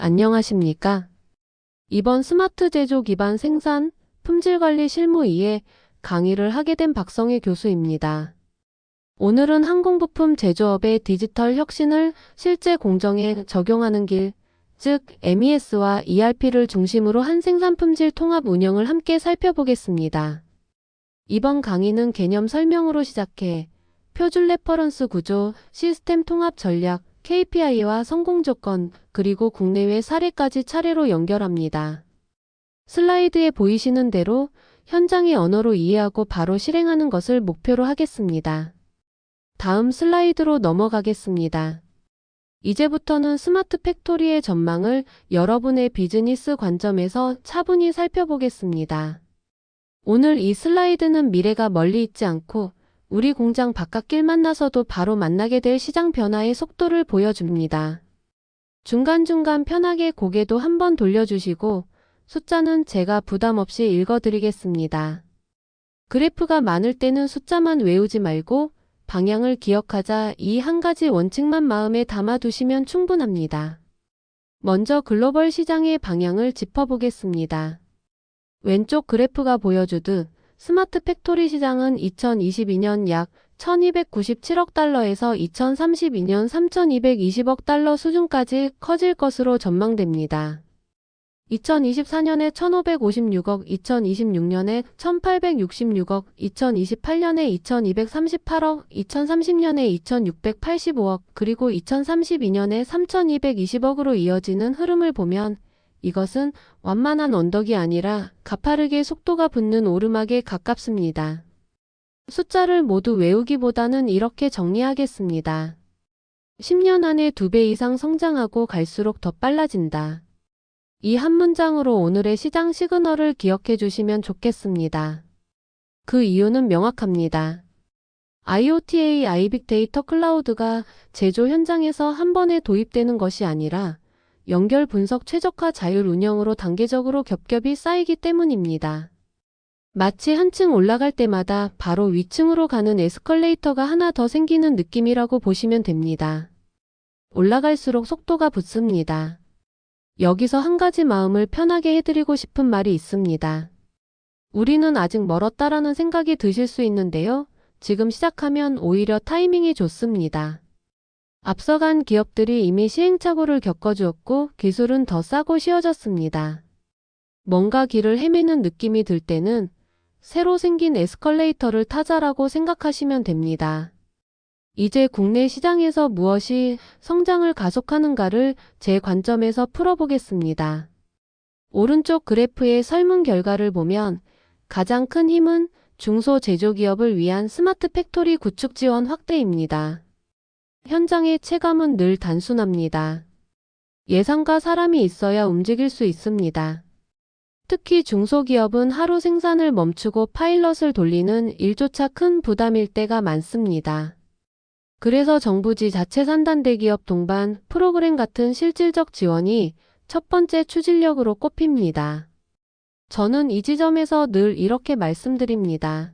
안녕하십니까? 이번 스마트 제조 기반 생산, 품질 관리 실무 2에 강의를 하게 된 박성희 교수입니다. 오늘은 항공부품 제조업의 디지털 혁신을 실제 공정에 적용하는 길, 즉 MES와 ERP를 중심으로 한 생산 품질 통합 운영을 함께 살펴보겠습니다. 이번 강의는 개념 설명으로 시작해 표준 레퍼런스 구조, 시스템 통합 전략, KPI와 성공 조건, 그리고 국내외 사례까지 차례로 연결합니다. 슬라이드에 보이시는 대로 현장의 언어로 이해하고 바로 실행하는 것을 목표로 하겠습니다. 다음 슬라이드로 넘어가겠습니다. 이제부터는 스마트 팩토리의 전망을 여러분의 비즈니스 관점에서 차분히 살펴보겠습니다. 오늘 이 슬라이드는 미래가 멀리 있지 않고 우리 공장 바깥길만 나서도 바로 만나게 될 시장 변화의 속도를 보여줍니다. 중간중간 편하게 고개도 한번 돌려주시고 숫자는 제가 부담 없이 읽어드리겠습니다. 그래프가 많을 때는 숫자만 외우지 말고 방향을 기억하자, 이 한 가지 원칙만 마음에 담아두시면 충분합니다. 먼저 글로벌 시장의 방향을 짚어보겠습니다. 왼쪽 그래프가 보여주듯 스마트 팩토리 시장은 2022년 약 1297억 달러에서 2032년 3220억 달러 수준까지 커질 것으로 전망됩니다. 2024년에 1556억, 2026년에 1866억, 2028년에 2238억, 2030년에 2685억, 그리고 2032년에 3220억으로 이어지는 흐름을 보면 이것은 완만한 언덕이 아니라 가파르게 속도가 붙는 오르막에 가깝습니다. 숫자를 모두 외우기보다는 이렇게 정리하겠습니다. 10년 안에 2배 이상 성장하고 갈수록 더 빨라진다. 이 한 문장으로 오늘의 시장 시그널을 기억해 주시면 좋겠습니다. 그 이유는 명확합니다. IoT, AI, 빅데이터, 클라우드가 제조 현장에서 한 번에 도입되는 것이 아니라 연결 분석 최적화 자율 운영으로 단계적으로 겹겹이 쌓이기 때문입니다. 마치 한층 올라갈 때마다 바로 위층으로 가는 에스컬레이터가 하나 더 생기는 느낌이라고 보시면 됩니다. 올라갈수록 속도가 붙습니다. 여기서 한 가지 마음을 편하게 해드리고 싶은 말이 있습니다. 우리는 아직 멀었다라는 생각이 드실 수 있는데요. 지금 시작하면 오히려 타이밍이 좋습니다. 앞서간 기업들이 이미 시행착오를 겪어주었고 기술은 더 싸고 쉬워졌습니다. 뭔가 길을 헤매는 느낌이 들 때는 새로 생긴 에스컬레이터를 타자라고 생각하시면 됩니다. 이제 국내 시장에서 무엇이 성장을 가속하는가를 제 관점에서 풀어보겠습니다. 오른쪽 그래프의 설문 결과를 보면 가장 큰 힘은 중소제조기업을 위한 스마트 팩토리 구축 지원 확대입니다. 현장의 체감은 늘 단순합니다. 예산과 사람이 있어야 움직일 수 있습니다. 특히 중소기업은 하루 생산을 멈추고 파일럿을 돌리는 일조차 큰 부담일 때가 많습니다. 그래서 정부 지자체 산단대기업 동반 프로그램 같은 실질적 지원이 첫 번째 추진력으로 꼽힙니다. 저는 이 지점에서 늘 이렇게 말씀드립니다.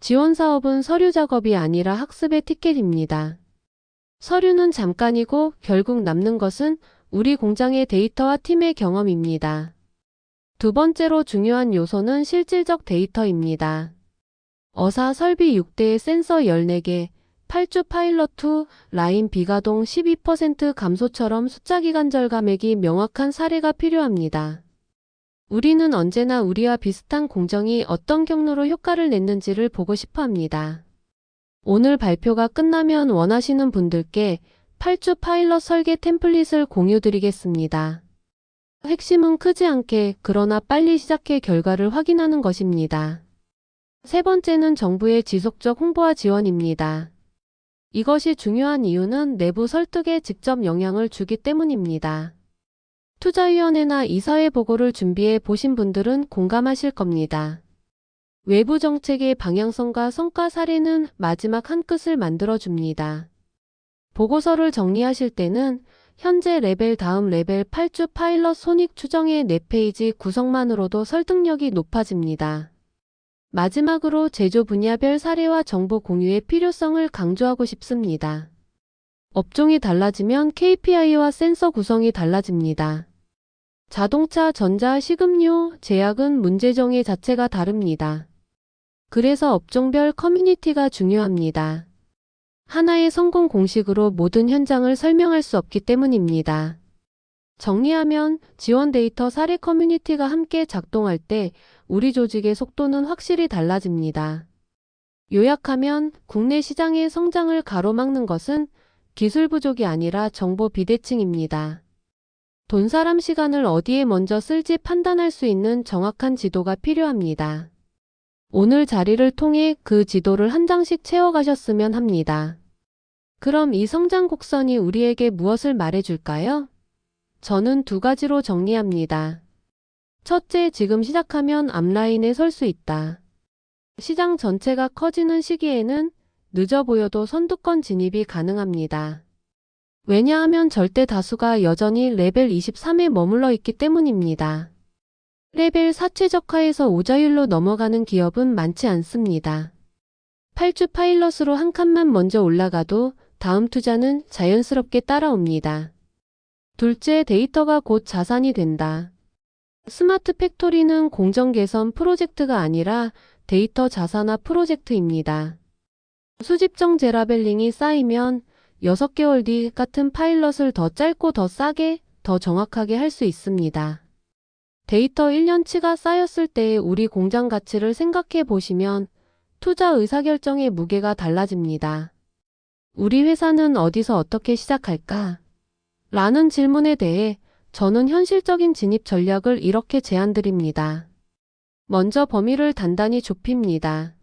지원 사업은 서류 작업이 아니라 학습의 티켓입니다. 서류는 잠깐이고 결국 남는 것은 우리 공장의 데이터와 팀의 경험입니다. 두 번째로 중요한 요소는 실질적 데이터입니다. 어사 설비 6대의 센서 14개, 8주 파일럿 2, 라인 비가동 12% 감소처럼 숫자 기간 절감액이 명확한 사례가 필요합니다. 우리는 언제나 우리와 비슷한 공정이 어떤 경로로 효과를 냈는지를 보고 싶어 합니다. 오늘 발표가 끝나면 원하시는 분들께 8주 파일럿 설계 템플릿을 공유드리겠습니다. 핵심은 크지 않게 그러나 빨리 시작해 결과를 확인하는 것입니다. 세 번째는 정부의 지속적 홍보와 지원입니다. 이것이 중요한 이유는 내부 설득에 직접 영향을 주기 때문입니다. 투자위원회나 이사회 보고를 준비해 보신 분들은 공감하실 겁니다. 외부 정책의 방향성과 성과 사례는 마지막 한 끗을 만들어줍니다. 보고서를 정리하실 때는 현재 레벨 다음 레벨 8주 파일럿 손익 추정의 4페이지 구성만으로도 설득력이 높아집니다. 마지막으로 제조 분야별 사례와 정보 공유의 필요성을 강조하고 싶습니다. 업종이 달라지면 KPI와 센서 구성이 달라집니다. 자동차, 전자, 식음료, 제약은 문제 정의 자체가 다릅니다. 그래서 업종별 커뮤니티가 중요합니다. 하나의 성공 공식으로 모든 현장을 설명할 수 없기 때문입니다. 정리하면 지원 데이터 사례 커뮤니티가 함께 작동할 때 우리 조직의 속도는 확실히 달라집니다. 요약하면 국내 시장의 성장을 가로막는 것은 기술 부족이 아니라 정보 비대칭입니다. 돈, 사람, 시간을 어디에 먼저 쓸지 판단할 수 있는 정확한 지도가 필요합니다. 오늘 자리를 통해 그 지도를 한 장씩 채워가셨으면 합니다. 그럼 이 성장 곡선이 우리에게 무엇을 말해줄까요? 저는 두 가지로 정리합니다. 첫째, 지금 시작하면 앞라인에 설 수 있다. 시장 전체가 커지는 시기에는 늦어 보여도 선두권 진입이 가능합니다. 왜냐하면 절대 다수가 여전히 레벨 23에 머물러 있기 때문입니다. 레벨 4 최적화에서 오자율로 넘어가는 기업은 많지 않습니다. 8주 파일럿으로 한 칸만 먼저 올라가도 다음 투자는 자연스럽게 따라옵니다. 둘째, 데이터가 곧 자산이 된다. 스마트 팩토리는 공정 개선 프로젝트가 아니라 데이터 자산화 프로젝트입니다. 수집정 재라벨링이 쌓이면 6개월 뒤 같은 파일럿을 더 짧고 더 싸게, 더 정확하게 할 수 있습니다. 데이터 1년치가 쌓였을 때의 우리 공장 가치를 생각해 보시면 투자 의사결정의 무게가 달라집니다. 우리 회사는 어디서 어떻게 시작할까? 라는 질문에 대해 저는 현실적인 진입 전략을 이렇게 제안드립니다. 먼저 범위를 단단히 좁힙니다.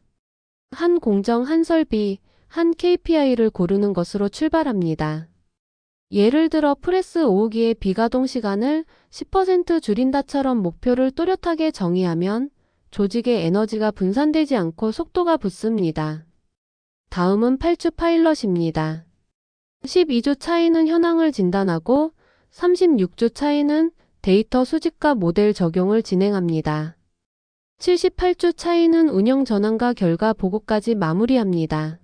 한 공정, 한 설비, 한 KPI를 고르는 것으로 출발합니다. 예를 들어 프레스 5호기의 비가동 시간을 10% 줄인다처럼 목표를 또렷하게 정의하면 조직의 에너지가 분산되지 않고 속도가 붙습니다. 다음은 8주 파일럿입니다. 12주 차이는 현황을 진단하고 36주 차이는 데이터 수집과 모델 적용을 진행합니다. 78주 차이는 운영 전환과 결과 보고까지 마무리합니다.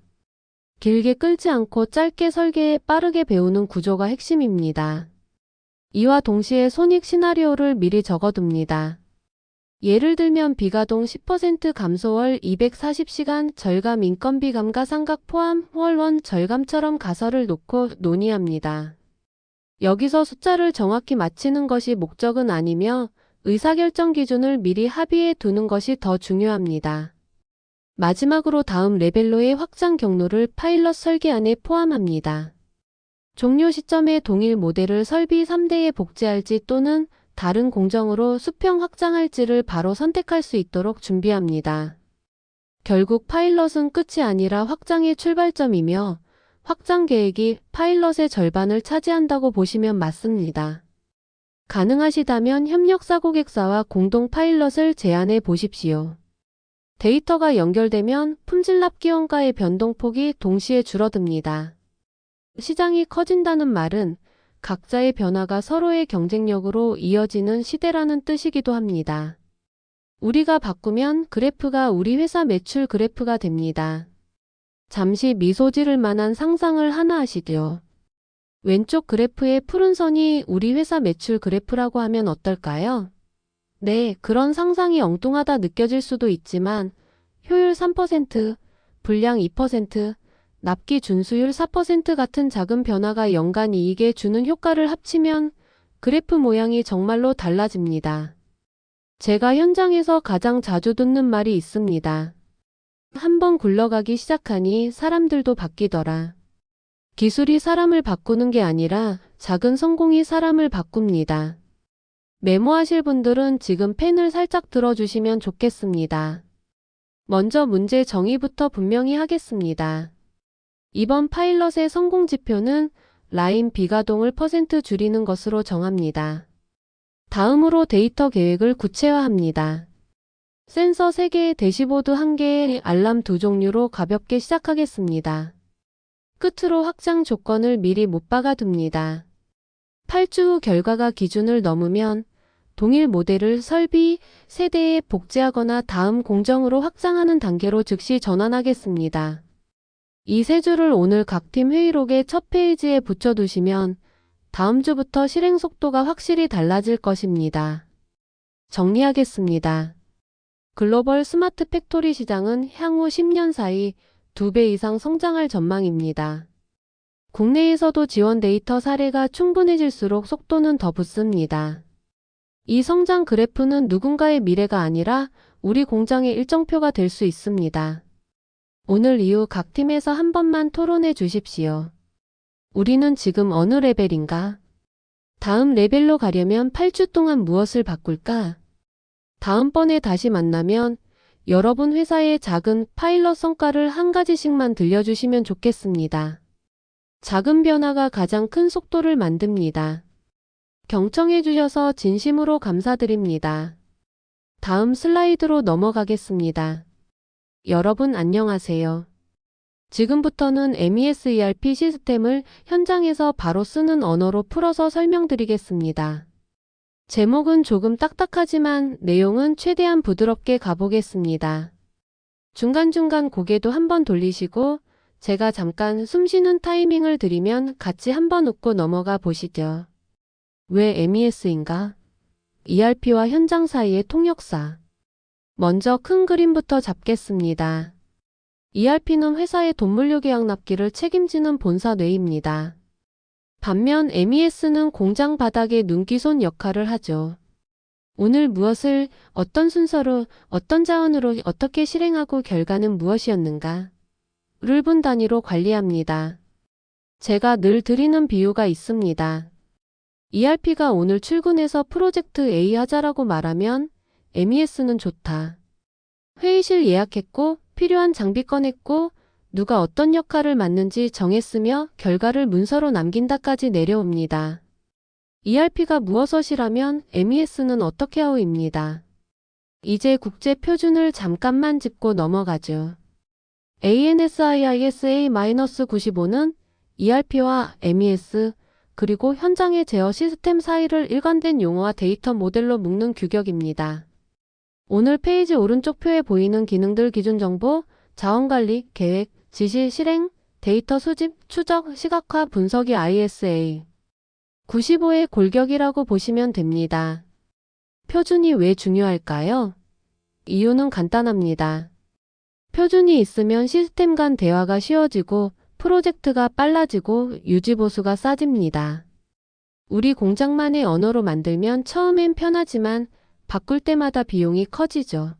길게 끌지 않고 짧게 설계해 빠르게 배우는 구조가 핵심입니다. 이와 동시에 손익 시나리오를 미리 적어둡니다. 예를 들면 비가동 10% 감소 월 240시간 절감 인건비 감가상각 포함 월1 절감처럼 가설을 놓고 논의합니다. 여기서 숫자를 정확히 맞히는 것이 목적은 아니며 의사결정 기준을 미리 합의해 두는 것이 더 중요합니다. 마지막으로 다음 레벨로의 확장 경로를 파일럿 설계 안에 포함합니다. 종료 시점에 동일 모델을 설비 3대에 복제할지 또는 다른 공정으로 수평 확장할지를 바로 선택할 수 있도록 준비합니다. 결국 파일럿은 끝이 아니라 확장의 출발점이며 확장 계획이 파일럿의 절반을 차지한다고 보시면 맞습니다. 가능하시다면 협력사 고객사와 공동 파일럿을 제안해 보십시오. 데이터가 연결되면 품질 납기 원가의 변동폭이 동시에 줄어듭니다. 시장이 커진다는 말은 각자의 변화가 서로의 경쟁력으로 이어지는 시대라는 뜻이기도 합니다. 우리가 바꾸면 그래프가 우리 회사 매출 그래프가 됩니다. 잠시 미소 지를 만한 상상을 하나 하시죠. 왼쪽 그래프의 푸른 선이 우리 회사 매출 그래프라고 하면 어떨까요? 네, 그런 상상이 엉뚱하다 느껴질 수도 있지만 효율 3%, 불량 2%, 납기 준수율 4% 같은 작은 변화가 연간 이익에 주는 효과를 합치면 그래프 모양이 정말로 달라집니다. 제가 현장에서 가장 자주 듣는 말이 있습니다. 한번 굴러가기 시작하니 사람들도 바뀌더라. 기술이 사람을 바꾸는 게 아니라 작은 성공이 사람을 바꿉니다. 메모하실 분들은 지금 펜을 살짝 들어주시면 좋겠습니다. 먼저 문제 정의부터 분명히 하겠습니다. 이번 파일럿의 성공 지표는 라인 비가동을 % 줄이는 것으로 정합니다. 다음으로 데이터 계획을 구체화합니다. 센서 3개의 대시보드 1개의 알람 2종류로 가볍게 시작하겠습니다. 끝으로 확장 조건을 미리 못 박아둡니다. 8주 후 결과가 기준을 넘으면 동일 모델을 설비 세대에 복제하거나 다음 공정으로 확장하는 단계로 즉시 전환하겠습니다. 이 세 줄을 오늘 각 팀 회의록의 첫 페이지에 붙여두시면 다음 주부터 실행 속도가 확실히 달라질 것입니다. 정리하겠습니다. 글로벌 스마트 팩토리 시장은 향후 10년 사이 2배 이상 성장할 전망입니다. 국내에서도 지원 데이터 사례가 충분해질수록 속도는 더 붙습니다. 이 성장 그래프는 누군가의 미래가 아니라 우리 공장의 일정표가 될 수 있습니다. 오늘 이후 각 팀에서 한 번만 토론해 주십시오. 우리는 지금 어느 레벨인가? 다음 레벨로 가려면 8주 동안 무엇을 바꿀까? 다음번에 다시 만나면 여러분 회사의 작은 파일럿 성과를 한 가지씩만 들려주시면 좋겠습니다. 작은 변화가 가장 큰 속도를 만듭니다. 경청해 주셔서 진심으로 감사드립니다. 다음 슬라이드로 넘어가겠습니다. 여러분 안녕하세요. 지금부터는 MES ERP 시스템을 현장에서 바로 쓰는 언어로 풀어서 설명드리겠습니다. 제목은 조금 딱딱하지만 내용은 최대한 부드럽게 가보겠습니다. 중간중간 고개도 한번 돌리시고 제가 잠깐 숨쉬는 타이밍을 드리면 같이 한번 웃고 넘어가 보시죠. 왜 MES인가? ERP와 현장 사이의 통역사. 먼저 큰 그림부터 잡겠습니다. ERP는 회사의 돈물류 계약 납기를 책임지는 본사 뇌입니다. 반면 MES는 공장 바닥의 눈기손 역할을 하죠. 오늘 무엇을 어떤 순서로 어떤 자원으로 어떻게 실행하고 결과는 무엇이었는가? 를 분 단위로 관리합니다. 제가 늘 드리는 비유가 있습니다. ERP가 오늘 출근해서 프로젝트 A 하자라고 말하면 MES는 좋다. 회의실 예약했고 필요한 장비 꺼냈고 누가 어떤 역할을 맡는지 정했으며 결과를 문서로 남긴다까지 내려옵니다. ERP가 무엇이라면 MES는 어떻게 하오입니다. 이제 국제 표준을 잠깐만 짚고 넘어가죠. ANSI-ISA-95는 ERP와 MES 그리고 현장의 제어 시스템 사이를 일관된 용어와 데이터 모델로 묶는 규격입니다. 오늘 페이지 오른쪽 표에 보이는 기능들 기준 정보, 자원관리, 계획, 지시, 실행, 데이터 수집, 추적, 시각화, 분석이 ISA 95의 골격이라고 보시면 됩니다. 표준이 왜 중요할까요? 이유는 간단합니다. 표준이 있으면 시스템 간 대화가 쉬워지고 프로젝트가 빨라지고 유지보수가 싸집니다. 우리 공장만의 언어로 만들면 처음엔 편하지만 바꿀 때마다 비용이 커지죠.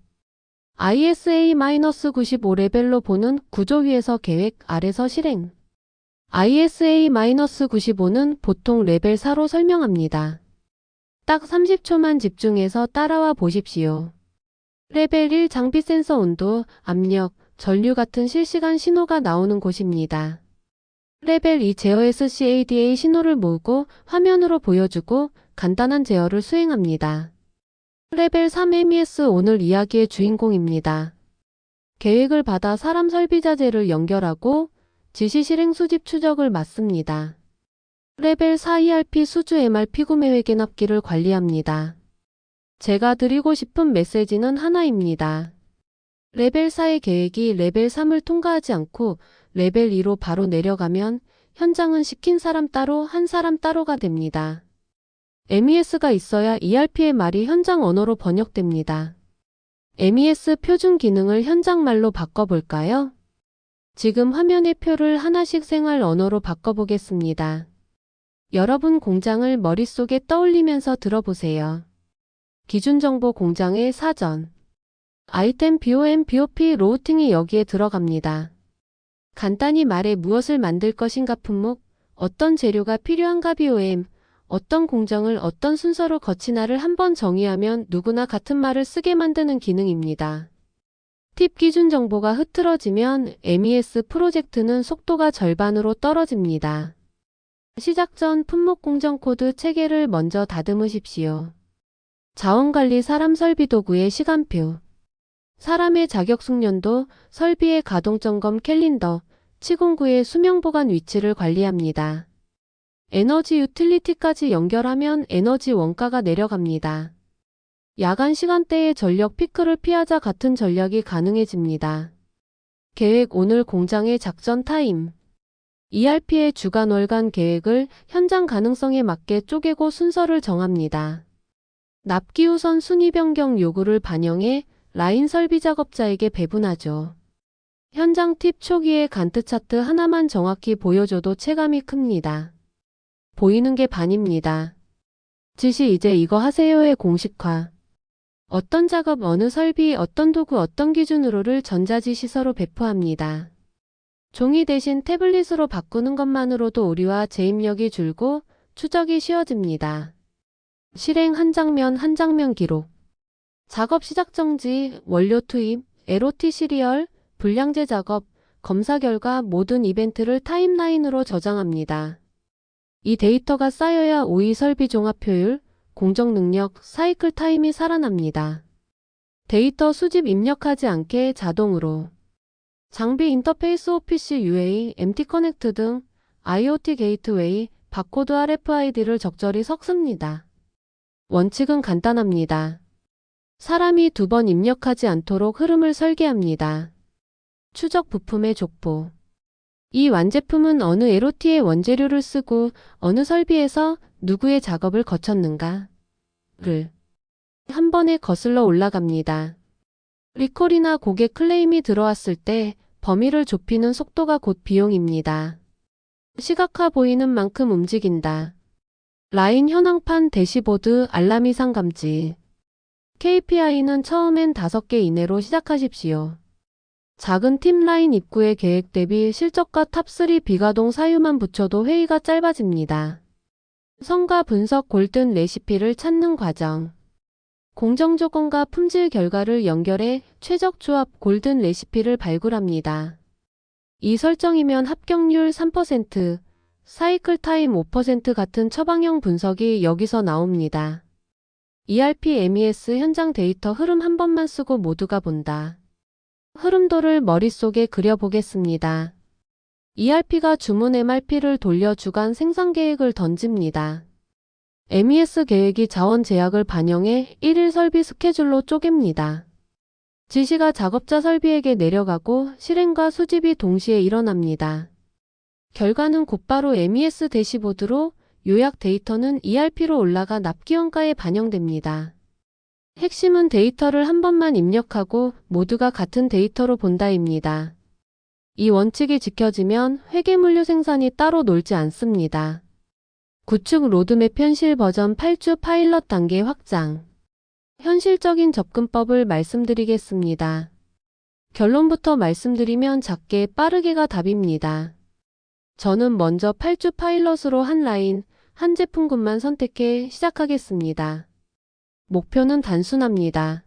ISA-95 레벨로 보는 구조 위에서 계획, 아래서 실행. ISA-95는 보통 레벨 4로 설명합니다. 딱 30초만 집중해서 따라와 보십시오. 레벨 1 장비 센서 온도, 압력, 전류 같은 실시간 신호가 나오는 곳입니다. 레벨 2 제어 SCADA 신호를 모으고 화면으로 보여주고 간단한 제어를 수행합니다. 레벨 3 MES 오늘 이야기의 주인공입니다. 계획을 받아 사람 설비자재를 연결하고 지시 실행 수집 추적을 맡습니다. 레벨 4 ERP 수주 MRP 구매 회계 납기를 관리합니다. 제가 드리고 싶은 메시지는 하나입니다. 레벨 4의 계획이 레벨 3을 통과하지 않고 레벨 2로 바로 내려가면 현장은 시킨 사람 따로 한 사람 따로가 됩니다. MES가 있어야 ERP의 말이 현장 언어로 번역됩니다. MES 표준 기능을 현장 말로 바꿔볼까요? 지금 화면의 표를 하나씩 생활 언어로 바꿔보겠습니다. 여러분 공장을 머릿속에 떠올리면서 들어보세요. 기준정보 공장의 사전. 아이템 BOM, BOP, 로우팅이 여기에 들어갑니다. 간단히 말해 무엇을 만들 것인가 품목, 어떤 재료가 필요한가 BOM, 어떤 공정을 어떤 순서로 거치나를 한번 정의하면 누구나 같은 말을 쓰게 만드는 기능입니다. 팁 기준 정보가 흐트러지면 MES 프로젝트는 속도가 절반으로 떨어집니다. 시작 전 품목 공정 코드 체계를 먼저 다듬으십시오. 자원관리 사람 설비 도구의 시간표. 사람의 자격 숙련도, 설비의 가동 점검 캘린더, 치공구의 수명 보관 위치를 관리합니다. 에너지 유틸리티까지 연결하면 에너지 원가가 내려갑니다. 야간 시간대의 전력 피크를 피하자 같은 전략이 가능해집니다. 계획 오늘 공장의 작전 타임. ERP의 주간 월간 계획을 현장 가능성에 맞게 쪼개고 순서를 정합니다. 납기 우선 순위 변경 요구를 반영해 라인 설비 작업자에게 배분하죠. 현장 팁 초기에 간트 차트 하나만 정확히 보여줘도 체감이 큽니다. 보이는 게 반입니다. 지시 이제 이거 하세요의 공식화. 어떤 작업 어느 설비 어떤 도구 어떤 기준으로를 전자지시서로 배포합니다. 종이 대신 태블릿으로 바꾸는 것만으로도 오류와 재입력이 줄고 추적이 쉬워집니다. 실행 한 장면 한 장면 기록. 작업 시작 정지, 원료 투입, LOT 시리얼, 불량제 작업, 검사 결과 모든 이벤트를 타임라인으로 저장합니다. 이 데이터가 쌓여야 OE 설비 종합 효율, 공정 능력, 사이클 타임이 살아납니다. 데이터 수집 입력하지 않게 자동으로. 장비 인터페이스 오피스 UA, MT 커넥트 등 IoT 게이트웨이, 바코드 RFID를 적절히 섞습니다. 원칙은 간단합니다. 사람이 두 번 입력하지 않도록 흐름을 설계합니다. 추적 부품의 족보. 이 완제품은 어느 LOT의 원재료를 쓰고 어느 설비에서 누구의 작업을 거쳤는가를 한 번에 거슬러 올라갑니다. 리콜이나 고객 클레임이 들어왔을 때 범위를 좁히는 속도가 곧 비용입니다. 시각화 보이는 만큼 움직인다. 라인 현황판 대시보드 알람 이상 감지. KPI는 처음엔 5개 이내로 시작하십시오. 작은 팀 라인 입구의 계획 대비 실적과 탑3 비가동 사유만 붙여도 회의가 짧아집니다. 성과 분석 골든 레시피를 찾는 과정. 공정 조건과 품질 결과를 연결해 최적 조합 골든 레시피를 발굴합니다. 이 설정이면 합격률 3%, 사이클 타임 5% 같은 처방형 분석이 여기서 나옵니다. ERP MES 현장 데이터 흐름 한 번만 쓰고 모두가 본다. 흐름도를 머릿속에 그려보겠습니다. ERP가 주문 MRP를 돌려 주간 생산 계획을 던집니다. MES 계획이 자원 제약을 반영해 1일 설비 스케줄로 쪼갭니다. 지시가 작업자 설비에게 내려가고 실행과 수집이 동시에 일어납니다. 결과는 곧바로 MES 대시보드로, 요약 데이터는 ERP로 올라가 납기원가에 반영됩니다. 핵심은 데이터를 한 번만 입력하고 모두가 같은 데이터로 본다입니다. 이 원칙이 지켜지면 회계물류 생산이 따로 놀지 않습니다. 구축 로드맵 현실 버전 8주 파일럿 단계 확장. 현실적인 접근법을 말씀드리겠습니다. 결론부터 말씀드리면 작게 빠르게가 답입니다. 저는 먼저 8주 파일럿으로 한 라인, 한 제품군만 선택해 시작하겠습니다. 목표는 단순합니다.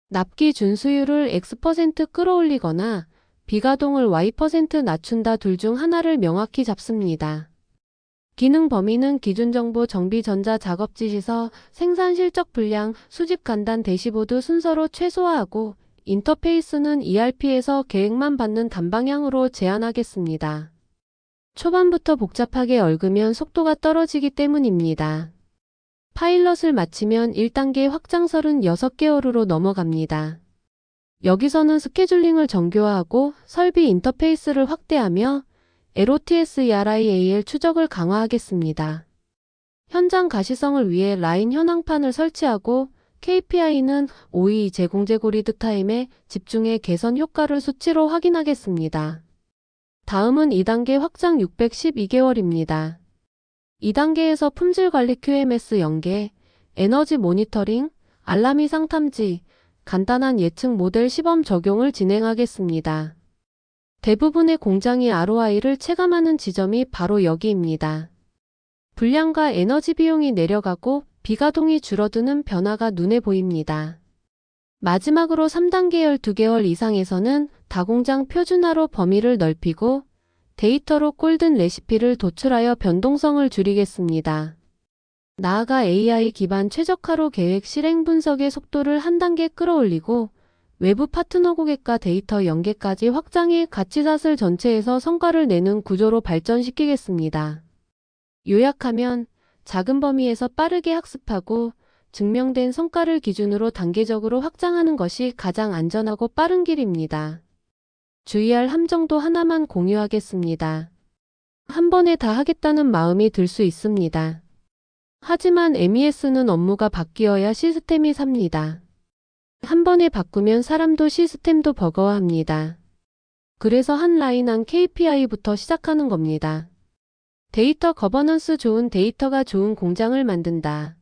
납기 준수율을 X% 끌어올리거나 비가동을 Y% 낮춘다 둘 중 하나를 명확히 잡습니다. 기능 범위는 기준정보 정비 전자 작업지시서 생산 실적 분량 수집 간단 대시보드 순서로 최소화하고 인터페이스는 ERP에서 계획만 받는 단방향으로 제한하겠습니다. 초반부터 복잡하게 얽으면 속도가 떨어지기 때문입니다. 파일럿을 마치면 1단계 확장 36개월로 넘어갑니다. 여기서는 스케줄링을 정교화하고 설비 인터페이스를 확대하며 LOTS ERIAL 추적을 강화하겠습니다. 현장 가시성을 위해 라인 현황판을 설치하고 KPI는 OE 제공재고 리드 타임에 집중해 개선 효과를 수치로 확인하겠습니다. 다음은 2단계 확장 612개월입니다. 2단계에서 품질관리 QMS 연계, 에너지 모니터링, 알람 이상 탐지, 간단한 예측 모델 시범 적용을 진행하겠습니다. 대부분의 공장이 ROI를 체감하는 지점이 바로 여기입니다. 불량과 에너지 비용이 내려가고 비가동이 줄어드는 변화가 눈에 보입니다. 마지막으로 3단계 12개월 이상에서는 다공장 표준화로 범위를 넓히고 데이터로 골든 레시피를 도출하여 변동성을 줄이겠습니다. 나아가 AI 기반 최적화로 계획 실행 분석의 속도를 한 단계 끌어올리고 외부 파트너 고객과 데이터 연계까지 확장해 가치사슬 전체에서 성과를 내는 구조로 발전시키겠습니다. 요약하면 작은 범위에서 빠르게 학습하고 증명된 성과를 기준으로 단계적으로 확장하는 것이 가장 안전하고 빠른 길입니다. 주의할 함 정도 하나만 공유하겠습니다. 한 번에 다 하겠다는 마음이 들 수 있습니다. 하지만 MES는 업무가 바뀌어야 시스템이 삽니다. 한 번에 바꾸면 사람도 시스템도 버거워합니다. 그래서 한 라인 한 KPI부터 시작하는 겁니다. 데이터 거버넌스 좋은 데이터가 좋은 공장을 만든다.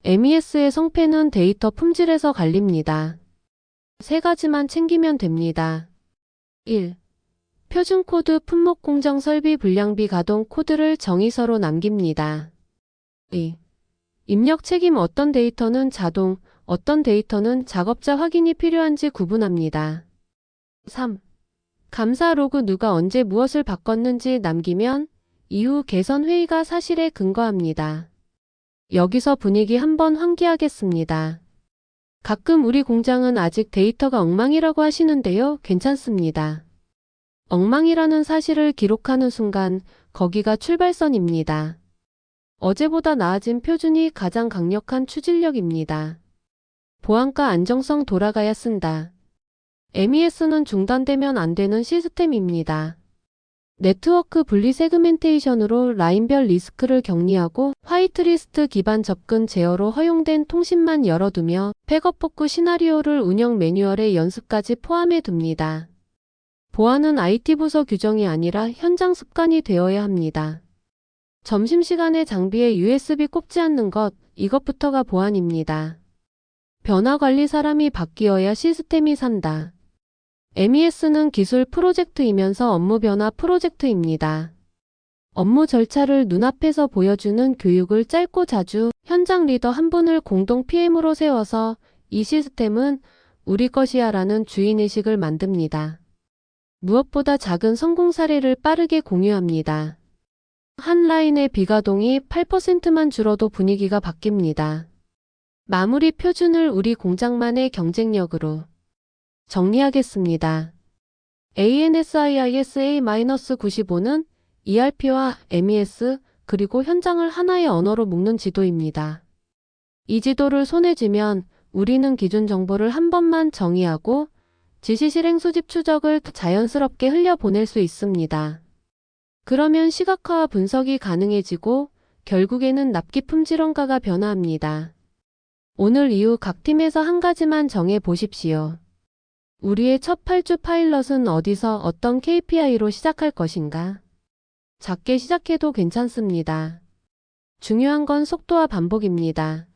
MES의 성패는 데이터 품질에서 갈립니다. 세 가지만 챙기면 됩니다. 1. 표준 코드 품목 공정 설비 불량비 가동 코드를 정의서로 남깁니다. 2. 입력 책임 어떤 데이터는 자동, 어떤 데이터는 작업자 확인이 필요한지 구분합니다. 3. 감사 로그 누가 언제 무엇을 바꿨는지 남기면 이후 개선 회의가 사실에 근거합니다. 여기서 분위기 한번 환기하겠습니다. 가끔 우리 공장은 아직 데이터가 엉망이라고 하시는데요. 괜찮습니다. 엉망이라는 사실을 기록하는 순간 거기가 출발선입니다. 어제보다 나아진 표준이 가장 강력한 추진력입니다. 보안과 안정성 돌아가야 쓴다. MES는 중단되면 안 되는 시스템입니다. 네트워크 분리 세그멘테이션으로 라인별 리스크를 격리하고 화이트리스트 기반 접근 제어로 허용된 통신만 열어두며 백업 복구 시나리오를 운영 매뉴얼의 연습까지 포함해 둡니다. 보안은 IT 부서 규정이 아니라 현장 습관이 되어야 합니다. 점심시간에 장비에 USB 꼽지 않는 것, 이것부터가 보안입니다. 변화 관리 사람이 바뀌어야 시스템이 산다. MES는 기술 프로젝트이면서 업무 변화 프로젝트입니다. 업무 절차를 눈앞에서 보여주는 교육을 짧고 자주 현장 리더 한 분을 공동 PM으로 세워서 이 시스템은 우리 것이야 라는 주인의식을 만듭니다. 무엇보다 작은 성공 사례를 빠르게 공유합니다. 한 라인의 비가동이 8%만 줄어도 분위기가 바뀝니다. 마무리 표준을 우리 공장만의 경쟁력으로 정리하겠습니다. ANSIISA-95는 ERP와 MES 그리고 현장을 하나의 언어로 묶는 지도입니다. 이 지도를 손에 쥐면 우리는 기준 정보를 한 번만 정의하고 지시 실행 수집 추적을 자연스럽게 흘려보낼 수 있습니다. 그러면 시각화와 분석이 가능해지고 결국에는 납기 품질원가가 변화합니다. 오늘 이후 각 팀에서 한 가지만 정해 보십시오. 우리의 첫 8주 파일럿은 어디서 어떤 KPI로 시작할 것인가? 작게 시작해도 괜찮습니다. 중요한 건 속도와 반복입니다.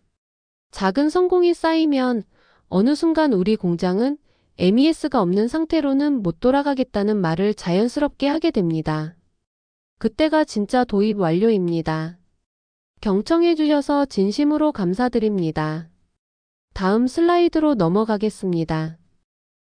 작은 성공이 쌓이면 어느 순간 우리 공장은 MES가 없는 상태로는 못 돌아가겠다는 말을 자연스럽게 하게 됩니다. 그때가 진짜 도입 완료입니다. 경청해 주셔서 진심으로 감사드립니다. 다음 슬라이드로 넘어가겠습니다.